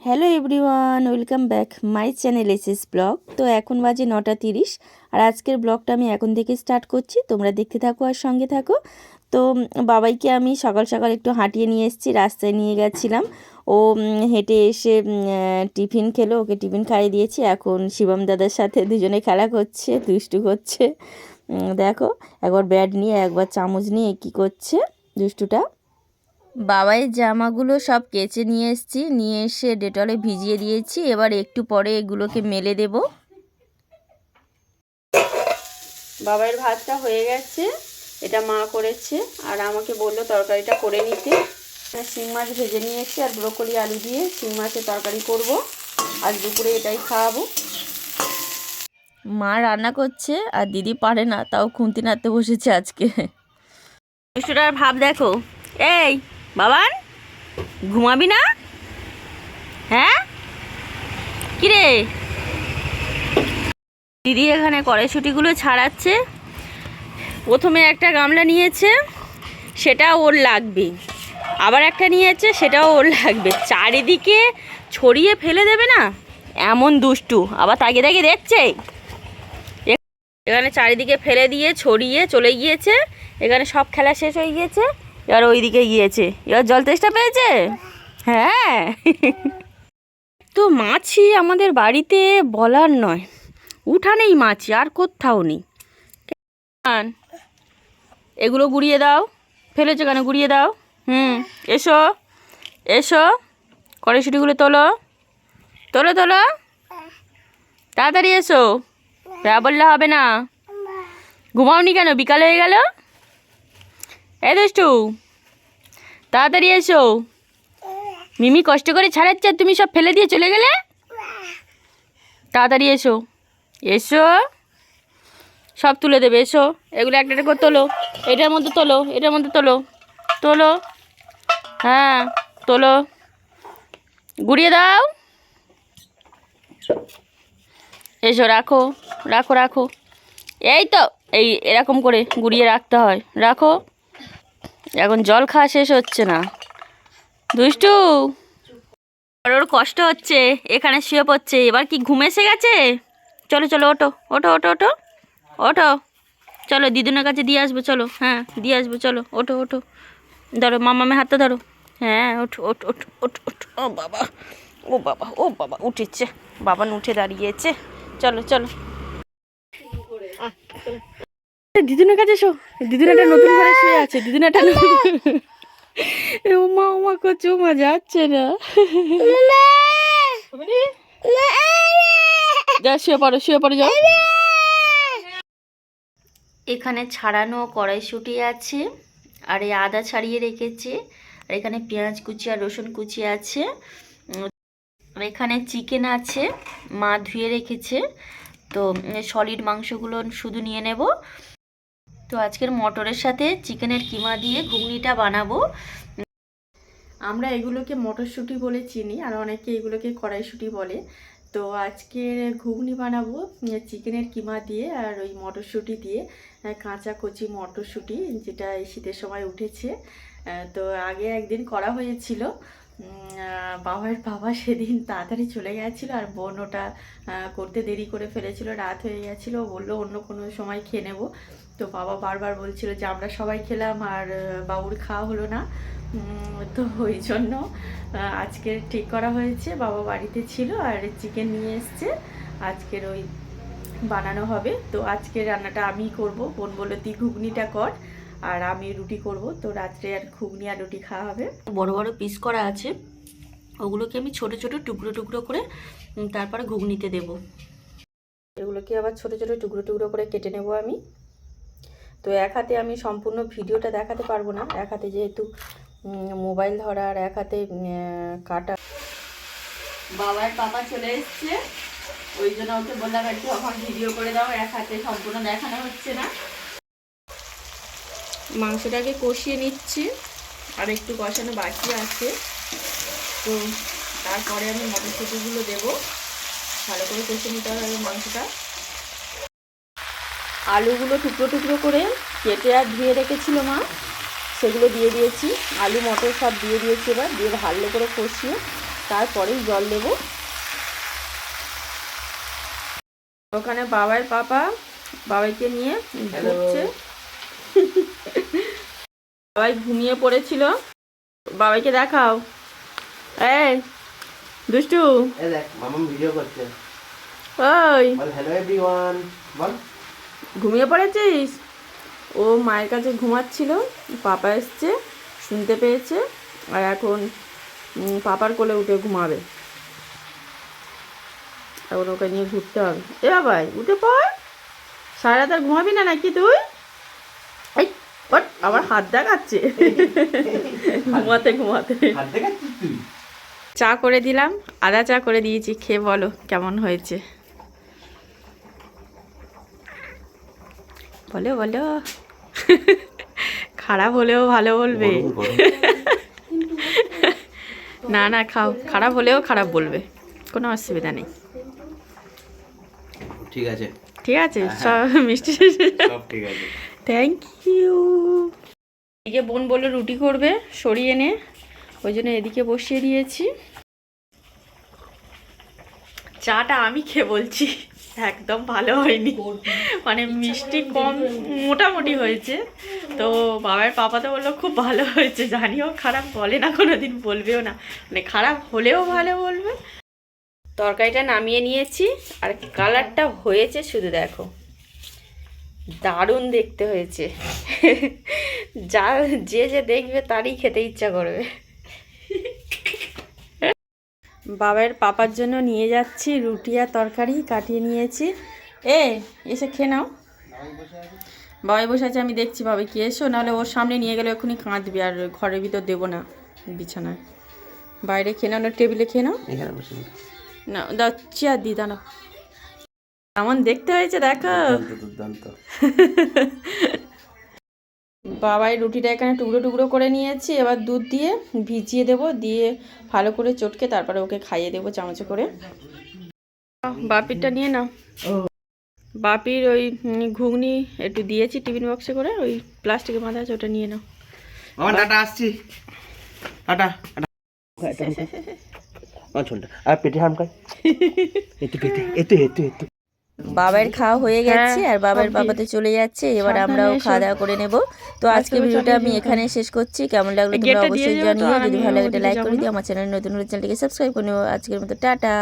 Hello everyone, welcome back my channel SS blog. তো এখন বাজে 9:30 আর আজকের ব্লগটা আমি এখন থেকে স্টার্ট করছি। তোমরা দেখতে থাকো আর সঙ্গে থাকো। তো বাবাইকে আমি সকাল সকাল একটু হাঁটিয়ে নিয়ে এসেছি, রাস্তায় নিয়ে গেছিলাম। ও হেঁটে এসে টিফিন খেলো, ওকে টিফিন খাইয়ে দিয়েছি। এখন শিবম দাদার সাথে দুজনে খেলা করছে, দুষ্টু করছে। দেখো, একবার ব্যাট নিয়ে একবার চামচ নিয়ে কি করছে দুষ্টুটা। বাবাইয়ের জামাগুলো সব কেচে নিয়ে এসেছি, নিয়ে এসে ডেটলে ভিজিয়ে দিয়েছি। এবার একটু পরে এগুলোকে মেলে দেব। বাবাইয়ের ভাতটা হয়ে গেছে, এটা মা করেছে আর আমাকে বললো তরকারিটা করে নিতে। শিং মাছ ভেজে নিয়েছি আর ব্রোকলি আলু দিয়ে শিং মাছের তরকারি করব। আজ দুপুরে এটাই খাওয়াবো। মা রান্না করছে আর দিদি পারে না, তাও খুন্তি নাড়তে বসেছে আজকে। দুষ্টুটার ভাব দেখো। এই বাবান, ঘুমাবি না? হ্যাঁ, কিরে? দিদি এখানে কড়াইশুঁটিগুলো ছাড়াচ্ছে। প্রথমে একটা গামলা নিয়েছে, সেটা ওর লাগবে। আবার একটা নিয়েছে, সেটাও ওর লাগবে। চারিদিকে ছড়িয়ে ফেলে দেবে না, এমন দুষ্টু। আবার তাকিয়ে তাকিয়ে দেখছে। এখানে চারিদিকে ফেলে দিয়ে ছড়িয়ে চলে গিয়েছে। এখানে সব খেলা শেষ হয়ে গিয়েছে, এবার ওইদিকে গিয়েছে। এবার জল তেষ্টা পেয়েছে। হ্যাঁ, তো মাছি আমাদের বাড়িতে বলার নয়, উঠানেই মাছি, আর কোথাও নেই। এগুলো গুড়িয়ে দাও, ফেলেছো কেন? গুড়িয়ে দাও। এসো এসো, কড়াইশুঁটিগুলো তোলো তোলো তোলো, তাড়াতাড়ি এসো। যা বললে হবে না। ঘুমাওনি কেন? বিকাল হয়ে গেল। এই দুষ্টু, তাড়াতাড়ি এসো। মিমি কষ্ট করে ছাড়াচ্ছে, তুমি সব ফেলে দিয়ে চলে গেলে। তাড়াতাড়ি এসো এসো, সব তুলে দেবে। এসো, এগুলো একটা একটা করে তোলো। এটার মধ্যে তোলো, এটার মধ্যে তোলো তোলো। হ্যাঁ তোলো, গুড়িয়ে দাও। এসো, রাখো রাখো রাখো। এই তো, এই এরকম করে গুড়িয়ে রাখতে হয়। রাখো। এখন জল খাওয়া শেষ হচ্ছে না দুষ্টু। ওর কষ্ট হচ্ছে, এখানে শুয়ে পড়ছে। এবার কি ঘুম এসে গেছে? চলো চলো, ওঠো ওঠো ওঠো ওঠো ওঠো, চলো দিদুনের কাছে দিয়ে আসবো। চলো, হ্যাঁ দিয়ে আসবো, চলো ওঠো ওঠো। ধরো মামামে হাতটা ধরো। হ্যাঁ ওঠো ওঠো ওঠো ওঠো ওঠো। ও বাবা, ও বাবা, ও বাবা, উঠেছে। বাবান উঠে দাঁড়িয়েছে। চলো চলো, দিদুনের কাছে এসো। দিদুন একটা নতুন ঘরে শুয়ে আছে। দিদুন একটা মা মা করছে, মা যাচ্ছে না। যা শুয়ে পড়ো, শুয়ে পড়ো, যাও। এখানে ছাড়ানো কড়াইশুঁটি আছে, আর এই আদা ছাড়িয়ে রেখেছি, আর এখানে পেঁয়াজ কুচি আর রসুন কুচি আছে, আর এখানে চিকেন আছে, মা ধুয়ে রেখেছে। তো সলিড মাংসগুলো শুধু নিয়ে নেব। তো আজকের মটরের সাথে চিকেনের কিমা দিয়ে ঘুগনিটা বানাবো। আমরা এগুলোকে মটরশুঁটি বলে চিনি, আর অনেকে এগুলোকে কড়াইশুঁটি বলে। তো আজকের ঘুগনি বানাবো চিকেনের কিমা দিয়ে আর ওই মটরশুঁটি দিয়ে, কাঁচা কচি মটরশুঁটি, যেটা এই শীতের সময় উঠেছে। তো আগে একদিন করা হয়েছিল, বাবা সেদিন তাড়াতাড়ি চলে গেছিলো, আর বোন ওটা করতে দেরি করে ফেলেছিল, রাত হয়ে গেছিলো। বললো অন্য কোনো সময় খেয়ে নেবো। তো বাবা বারবার বলছিল যে আমরা সবাই খেলাম আর বাবুর খাওয়া হলো না। তো ওই জন্য আজকে ঠিক করা হয়েছে। বাবা বাড়িতে ছিল আর চিকেন নিয়ে এসছে, আজকের ওই বানানো হবে। তো আজকের রান্নাটা আমিই করব। বোন বললো তুই ঘুগনিটা কর আর আমি রুটি করব। তো রাত্রে আর ঘুগনি আর রুটি খাওয়া হবে। বড় বড় পিস করা আছে, ওগুলোকে আমি ছোট ছোট টুকরো টুকরো করে তারপরে ঘুগনিতে দেব। এগুলোকে আবার ছোট ছোট টুকরো টুকরো করে কেটে নেব আমি। তো এক হাতে আমি সম্পূর্ণ ভিডিওটা দেখাতে পারবো না, এক হাতে যেহেতু মোবাইল ধরা আর এক হাতে কাটা। বাবার পাপা চলে এসছে, ওই জন্য ওকে বললাম একটু এখন ভিডিও করে দাও, এক হাতে সম্পূর্ণ দেখানো হচ্ছে না। মাংসটাকে কষিয়ে নিচ্ছি, আর একটু কষানো বাকি আছে। তো তারপরে আমি মটরশুঁটিগুলো দেবো, ভালো করে কষিয়ে নিতে হবে মাংসটা। আলুগুলো টুকরো টুকরো করে কেটে আর ধুয়ে রেখেছিল মা, সেগুলো দিয়ে দিয়েছি। আলু মটর সব দিয়ে দিয়েছি। এবার দিয়ে ভালো করে কষিয়ে তারপরেই জল দেব। ওখানে পাপা বাবাইকে নিয়ে ঘুরছে। বাবাই ঘুমিয়ে পড়েছিল, বাবাইকে দেখাও। এই দুষ্টু, এই দেখ মামাম ভিডিও করছে। ওই বল হ্যালো এভরিওয়ান বল। ঘুমিয়ে পড়েছিস? ও মায়ের কাছে ঘুমাচ্ছিল, পাপা এসছে, শুনতে পেয়েছে, আর এখন পাপার কোলে উঠে ঘুমাবে। এখন ওকে নিয়ে ঘুরতে হবে। এ বাবাই উঠে পড়, সারা রাত আর ঘুমাবি না নাকি তুই? এই ওঠ, আবার হাত দেখাচ্ছে ঘুমাতে ঘুমাতে। হাত দেখাচ্ছিস তুই? চা করে দিলাম, আদা চা করে দিয়েছি, খেয়ে বলো কেমন হয়েছে। বলো বলো খারাপ হলেও ভালো বলবে। না না খাও, খারাপ হলেও খারাপ বলবে, কোনো অসুবিধা নেই। ঠিক আছে ঠিক আছে, সব মিষ্টি সব ঠিক আছে। Thank you. এদিকে বোন বললো রুটি করবে সরিয়ে এনে, ওই জন্য এদিকে বসিয়ে দিয়েছি। চাটা আমি খেয়ে বলছি একদম ভালো হয়নি, মানে মিষ্টি কম মোটামুটি হয়েছে। তো বাবার পাপা তো বললো খুব ভালো হয়েছে, জানিও খারাপ বলে না, কোনো দিন বলবেও না, মানে খারাপ হলেও ভালো বলবে। তরকারিটা নামিয়ে নিয়েছি, আর কালারটা হয়েছে শুধু দেখো, দারুণ দেখতে হয়েছে। যে দেখবে তারই খেতে ইচ্ছা করবে। বাবার পাপার জন্য নিয়ে যাচ্ছি রুটি আর তরকারি কাটিয়ে নিয়েছি। এসে খেয়ে নাও। বাবাই বসে আছে, আমি দেখছি বাবা কি এসো, নাহলে ওর সামনে নিয়ে গেলে এক্ষুনি কাঁদবে, আর ঘরের ভিতর দেবো না বিছানায়। বাইরে খেয়ে নাও, না টেবিলে খেয়ে নাও। না দাও, চেয়ার দি দাঁড়া। কেমন দেখতে হয়েছে দেখো। বাবাই রুটিটা এখানে টুকরো টুকরো করে নিয়েছি, এবার দুধ দিয়ে ভিজিয়ে দেব, দিয়ে ভালো করে চটকে তারপরে ওকে খাইয়ে দেবো চামচে করে। বাপিরটা নিয়ে নাও। বাপির ওই ঘুগনি একটু দিয়েছি টিফিন বক্সে করে, ওই প্লাস্টিকের বাঁধা আছে, ওটা নিয়ে নাও। মামা টাটা, আসছি টাটা। আর পেটে হাম খাই একটু পেটে একটু। বাবার খাওয়া হয়ে গেছে, আর বাবার বাবাতে চলে যাচ্ছে, এবার আমরাও খাওয়া দাওয়া করে নেব। তো আজকে ভিডিওটা আমি এখানে শেষ করছি। কেমন লাগলো তোমরা অবশ্যই জানিও, যদি ভালো লাগে একটা লাইক করে দিও, আমার চ্যানেল নতুন হলে চ্যানেলটিকে সাবস্ক্রাইব করে নিও। আজকের মতো টাটা।